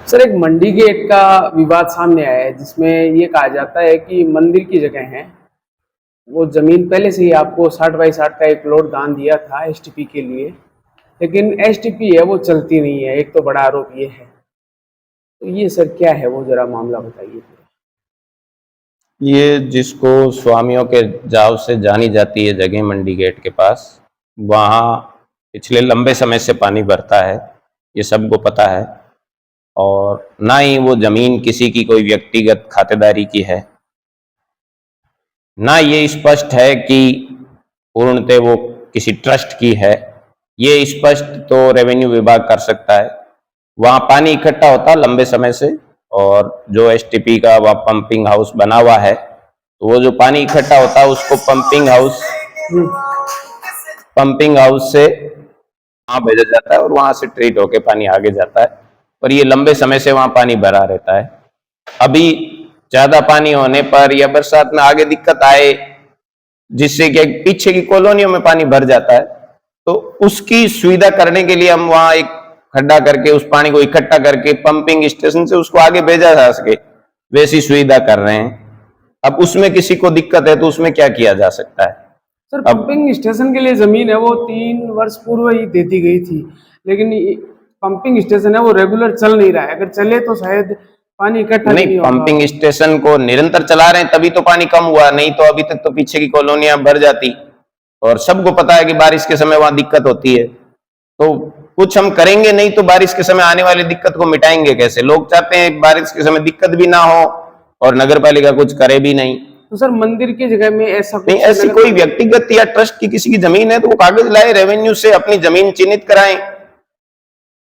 Sir, एक मंडी gate का विवाद सामने आया है जिसमें ये कहा जाता है कि मंदिर की जगह है वो जमीन पहले से ही आपको 60 बाई 60 का एक प्लॉट दान दिया था एसटीपी के लिए, लेकिन एसटीपी है वो चलती नहीं है। एक तो बड़ा आरोप ये है। तो ये सर क्या है, वो जरा मामला बताइए। ये जिसको स्वामियों के जाव से जानी जाती है जगह मंडी गेट के पास, वहाँ पिछले लंबे समय से पानी भरता है, ये सबको पता है। और ना ही वो जमीन किसी की कोई व्यक्तिगत खातेदारी की है, ना ये स्पष्ट है कि पूर्णतः वो किसी ट्रस्ट की है। ये स्पष्ट तो रेवेन्यू विभाग कर सकता है। वहाँ पानी इकट्ठा होता लंबे समय से, और जो एसटीपी का वहाँ पंपिंग हाउस बना हुआ है, तो वो जो पानी इकट्ठा होता है उसको पंपिंग हाउस से वहाँ भेजा जाता है और वहां से ट्रीट होके पानी आगे जाता है। और ये लंबे समय से वहाँ पानी भरा रहता है। अभी ज्यादा पानी होने पर या बरसात में आगे दिक्कत आए, जिससे कि पीछे की कॉलोनियों में पानी भर जाता है, तो उसकी सुविधा करने के लिए हम वहां एक खड्डा करके उस पानी को इकट्ठा करके पंपिंग स्टेशन से उसको आगे भेजा जा सके, वैसी सुविधा कर रहे हैं। अब उसमें किसी को दिक्कत है तो उसमें क्या किया जा सकता है? सर, पंपिंग स्टेशन के लिए जमीन है वो 3 वर्ष पूर्व ही दे दी गई थी, लेकिन पंपिंग स्टेशन है वो रेगुलर चल नहीं रहा है। अगर चले तो शायद पानी इकट्ठा नहीं, पंपिंग स्टेशन को निरंतर चला रहे हैं तभी तो पानी कम हुआ, नहीं तो अभी तक तो पीछे की कॉलोनियां भर जाती। और सबको पता है कि बारिश के समय वहां दिक्कत होती है, तो कुछ हम करेंगे नहीं तो बारिश के समय आने वाली दिक्कत को मिटाएंगे कैसे? लोग चाहते हैं बारिश के समय दिक्कत भी ना हो और नगर पालिका कुछ करे भी नहीं। तो सर, मंदिर की जगह में ऐसा नहीं, ऐसी कोई व्यक्तिगत या ट्रस्ट की किसी की जमीन है तो वो कागज लाए, रेवेन्यू से अपनी जमीन चिन्हित कराएं।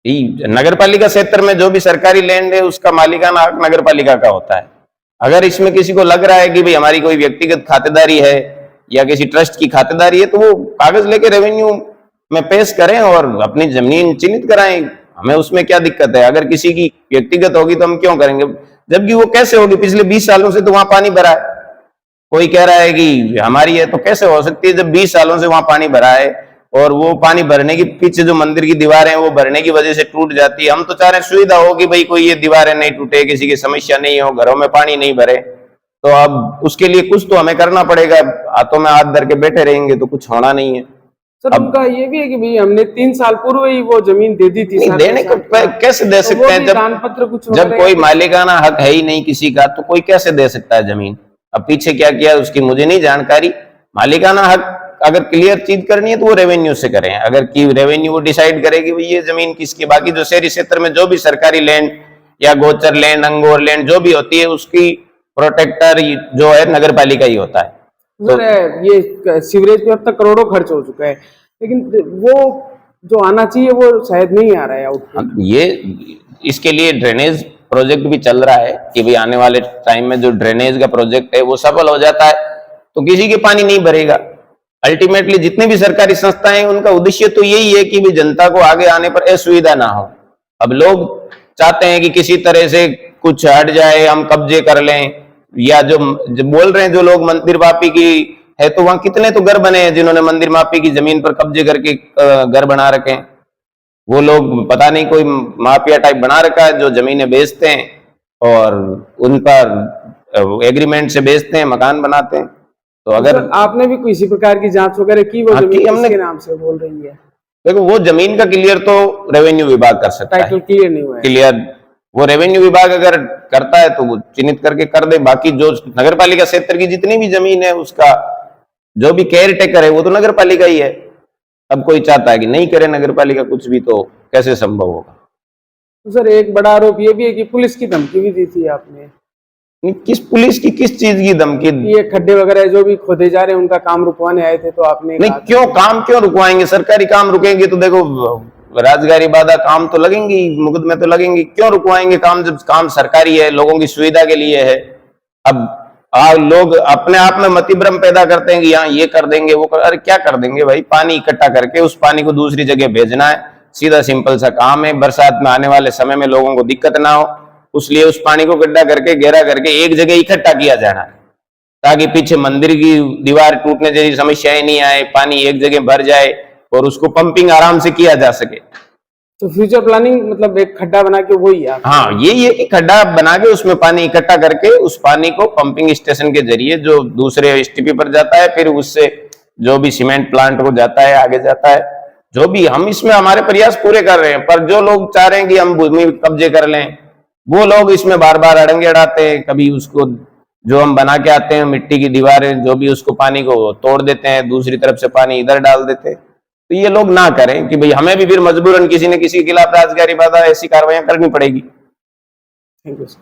नगर पालिका क्षेत्र में जो भी सरकारी लैंड है उसका मालिकाना हक नगर पालिका का होता है। अगर इसमें किसी को लग रहा है कि भाई हमारी कोई व्यक्तिगत खातेदारी है या किसी ट्रस्ट की खातेदारी है, तो वो कागज लेके रेवेन्यू में पेश करें और अपनी जमीन चिन्हित कराएं। हमें उसमें क्या दिक्कत है? अगर किसी की व्यक्तिगत होगी तो हम क्यों करेंगे? जबकि वो कैसे होगी? पिछले 20 सालों से तो वहां पानी भरा है। कोई कह रहा है कि हमारी है, तो कैसे हो सकती है जब 20 सालों से वहां पानी भरा है? और वो पानी भरने की पीछे जो मंदिर की दीवारें हैं वो भरने की वजह से टूट जाती है। हम तो चाह रहे हैं सुविधा हो कि भाई कोई ये दीवारें नहीं टूटे, किसी की समस्या नहीं हो, घरों में पानी नहीं भरे। तो अब उसके लिए कुछ तो हमें करना पड़ेगा। हाथों में हाथ धर के बैठे रहेंगे तो कुछ होना नहीं है। सर, उनका ये भी है कि भाई हमने 3 साल पूर्व ही वो जमीन दे दी थी। देने को कैसे दे सकते हैं जब कोई मालिकाना हक है ही नहीं किसी का, तो कोई कैसे दे सकता है जमीन? अब पीछे क्या किया उसकी मुझे नहीं जानकारी। मालिकाना हक अगर क्लियर चीज करनी है तो वो रेवेन्यू से करें। अगर की रेवेन्यू वो डिसाइड करेगी भाई ये जमीन किसकी, बाकी जो शहरी क्षेत्र में जो भी सरकारी लैंड या गोचर लैंड, अंगोर लैंड जो भी होती है उसकी प्रोटेक्टर जो है नगर पालिका ही होता है। तो ये सीवरेज पे अब तक करोड़ों खर्च हो चुका है, लेकिन वो जो आना चाहिए वो शायद नहीं आ रहा है आउटपुट। ये इसके लिए ड्रेनेज प्रोजेक्ट भी चल रहा है कि भाई आने वाले टाइम में जो ड्रेनेज का प्रोजेक्ट है वो सफल हो जाता है तो किसी के पानी नहीं भरेगा। अल्टीमेटली जितने भी सरकारी संस्थाएं हैं उनका उद्देश्य तो यही है कि भी जनता को आगे आने पर असुविधा ना हो। अब लोग चाहते हैं कि किसी तरह से कुछ हट जाए, हम कब्जे कर लें, या जो बोल रहे हैं जो लोग मंदिर माफी की है, तो वहां कितने तो घर बने हैं जिन्होंने मंदिर माफी की जमीन पर कब्जे करके घर बना रखे हैं। वो लोग पता नहीं कोई माफिया टाइप बना रखा है जो जमीनें बेचते हैं और उन पर एग्रीमेंट से बेचते हैं, मकान बनाते हैं। तो अगर आपने भी किसी प्रकार की जांच वगैरह की, वो जमीन किसके नाम से बोल रही है? देखो, वो जमीन का क्लियर तो रेवेन्यू विभाग कर सकता है। टाइटल क्लियर नहीं हुआ है। क्लियर वो रेवेन्यू विभाग अगर करता है तो वो चिन्हित करके कर दे। बाकी जो नगर पालिका क्षेत्र की जितनी भी जमीन है उसका जो भी केयर टेकर है वो तो नगर पालिका ही है। अब कोई चाहता है कि नहीं करे नगर पालिका कुछ भी, तो कैसे संभव होगा? तो सर, एक बड़ा आरोप ये भी है कि पुलिस की धमकी भी दी थी आपने। किस पुलिस की, किस चीज की धमकी? ये खड्डे वगैरह जो भी खोदे जा रहे हैं उनका काम रुकवाने आए थे, तो आपने नहीं, क्यों काम क्यों रुकवाएंगे? सरकारी काम रुकेंगे तो देखो राजगारी बाधा काम तो लगेंगी, मुकदमे तो लगेंगे। क्यों रुकवाएंगे काम जब काम सरकारी है, लोगों की सुविधा के लिए है? अब लोग अपने आप में मतिभ्रम पैदा करते हैं कि यहाँ ये कर देंगे वो अरे क्या कर देंगे भाई? पानी इकट्ठा करके उस पानी को दूसरी जगह भेजना है, सीधा सिंपल सा काम है। बरसात में आने वाले समय में लोगों को दिक्कत ना हो, उसलिए उस पानी को गड्ढा करके गहरा करके एक जगह इकट्ठा किया जाना है, ताकि पीछे मंदिर की दीवार टूटने जैसी समस्याएं नहीं आए, पानी एक जगह भर जाए और उसको पंपिंग आराम से किया जा सके। तो फ्यूचर प्लानिंग मतलब एक खड्डा बना के वही है हाँ, यही है कि खड्डा बना के उसमें पानी इकट्ठा करके उस पानी को पंपिंग स्टेशन के जरिए जो दूसरे एसटीपी पर जाता है, फिर उससे जो भी सीमेंट प्लांट को जाता है, आगे जाता है। जो भी हम इसमें हमारे प्रयास पूरे कर रहे हैं, पर जो लोग चाह रहे हैं कि हम भूमि कब्जे कर लें, वो लोग इसमें बार बार अड़ंगे अड़ाते हैं। कभी उसको जो हम बना के आते हैं मिट्टी की दीवारें, जो भी उसको पानी को तोड़ देते हैं, दूसरी तरफ से पानी इधर डाल देते हैं। तो ये लोग ना करें कि भाई हमें भी फिर मजबूरन किसी न किसी के खिलाफ राजगारी बाधा ऐसी कार्रवाइयां करनी पड़ेगी। Thank you sir.